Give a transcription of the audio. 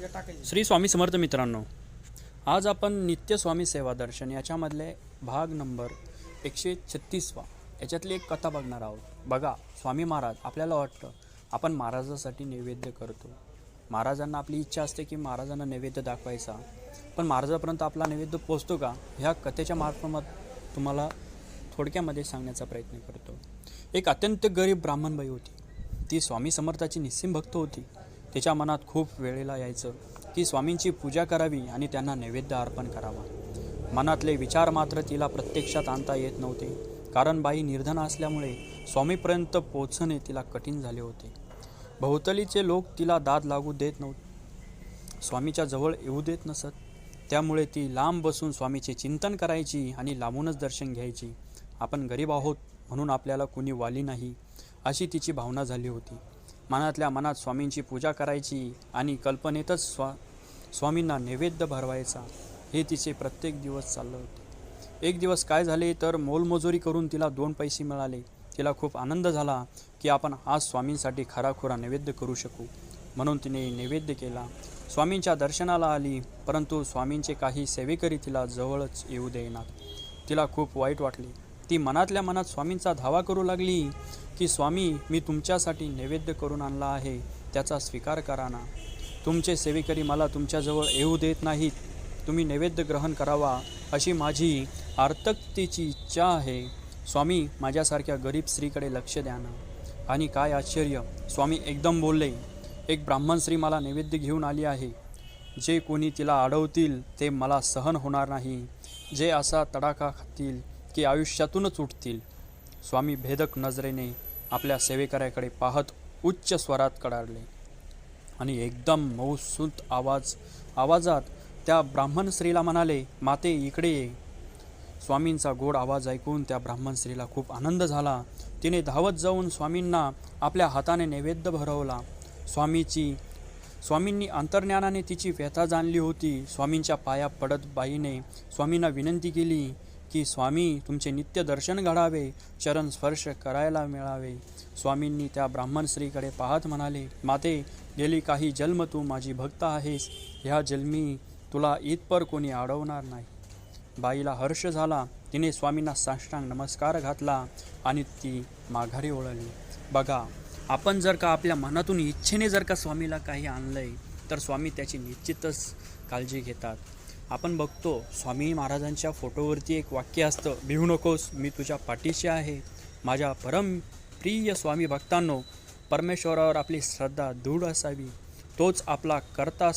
श्री स्वामी समर्थ मित्रांनो, आज आपण नित्य स्वामी सेवा दर्शन याच्यामधले भाग नंबर 136 याच्यातली एक कथा बघणार आहोत. बघा, स्वामी महाराज, आपल्याला वाटतं आपण महाराजासाठी नैवेद्य करतो. महाराजांना आपली इच्छा असते की महाराजांना नैवेद्य दाखवायचा, पण महाराजापर्यंत आपला नैवेद्य पोचतो का, ह्या कथेच्या मार्फत तुम्हाला थोडक्यामध्ये सांगण्याचा प्रयत्न करतो. एक अत्यंत गरीब ब्राह्मणबाई होती. ती स्वामी समर्थाची निस्सीम भक्त होती. तिच्या मनात खूप वेळेला यायचं की स्वामींची पूजा करावी आणि त्यांना नैवेद्य अर्पण करावा. मनातले विचार मात्र तिला प्रत्यक्षात आणता येत नव्हते, कारण बाई निर्धन असल्यामुळे स्वामीपर्यंत पोहोचणे तिला कठीण झाले होते. भोवतालीचे लोक तिला दाद लागू देत नव्हते, स्वामीच्या जवळ येऊ देत नसत. त्यामुळे ती लांब बसून स्वामीचे चिंतन करायची आणि लांबूनच दर्शन घ्यायची. आपण गरीब आहोत म्हणून आपल्याला कुणी वाली नाही, अशी तिची भावना झाली होती. मनातल्या मनात स्वामींची पूजा करायची आणि कल्पनेतच स्वामींना नैवेद्य भरवायचा, हे तिचे प्रत्येक दिवस चालले होते. एक दिवस काय झाले तर मोलमजुरी करून तिला 2 पैसे मिळाले. तिला खूप आनंद झाला की आपण आज स्वामींसाठी खराखुरा नैवेद्य करू शकू. म्हणून तिने नैवेद्य केला. स्वामींच्या दर्शनाला आली, परंतु स्वामींचे काही सेवेकरी तिला जवळच येऊ देईनात. तिला खूप वाईट वाटले. ती मनातल्या मनात स्वामींचा धावा करू लागली की स्वामी, मी तुमच्यासाठी नैवेद्य करून आणला आहे, त्याचा स्वीकार करा ना. तुमचे सेवेकरी मला तुमच्याजवळ येऊ देत नाहीत. तुम्ही नैवेद्य ग्रहण करावा अशी माझी आर्तकतेची इच्छा आहे. स्वामी, माझ्यासारख्या गरीब स्त्रीकडे लक्ष द्या ना. आणि काय आश्चर्य, स्वामी एकदम बोलले, एक ब्राह्मण स्त्री मला नैवेद्य घेऊन आली आहे. जे कोणी तिला अडवतील ते मला सहन होणार नाही. जे असा तडाखा खातील की आयुष्यातूनच उठतील. स्वामी भेदक नजरेने आपल्या सेवेकऱ्याकडे पाहत उच्च स्वरात कडाडले आणि एकदम मऊसूत आवाजात त्या ब्राह्मण स्त्रीला म्हणाले, माते, इकडे ये. स्वामींचा गोड आवाज ऐकून त्या ब्राह्मण स्त्रीला खूप आनंद झाला. तिने धावत जाऊन स्वामींना आपल्या हाताने नैवेद्य भरवला. स्वामींनी अंतर्ज्ञानाने तिची व्यथा जाणली होती. स्वामींच्या पाया पडत बाईने स्वामींना विनंती केली की स्वामी, तुमचे नित्य दर्शन घडावे, चरण स्पर्श करायला मिळावे. स्वामींनी त्या ब्राह्मण स्त्रीकडे पाहत म्हणाले, माते, गेली काही जन्म तू माझी भक्त आहेस. ह्या जन्मी तुला इतपर कोणी अडवणार नाही. बाईला हर्ष झाला. तिने स्वामींना साष्टांग नमस्कार घातला आणि ती माघारी वळली. बघा, आपण जर का आपल्या मनातून इच्छेने जर का स्वामीला काही आणलंय तर स्वामी त्याची निश्चितच काळजी घेतात. आपण बघतो, स्वामी महाराजांच्या फोटोवरती एक वाक्य असतं, भिवू नकोस, मी तुझ्या पाठीशी आहे. माझ्या परमप्रिय स्वामी भक्तांनो, परमेश्वरावर आपली श्रद्धा दृढ असावी. तोच आपला कर्ता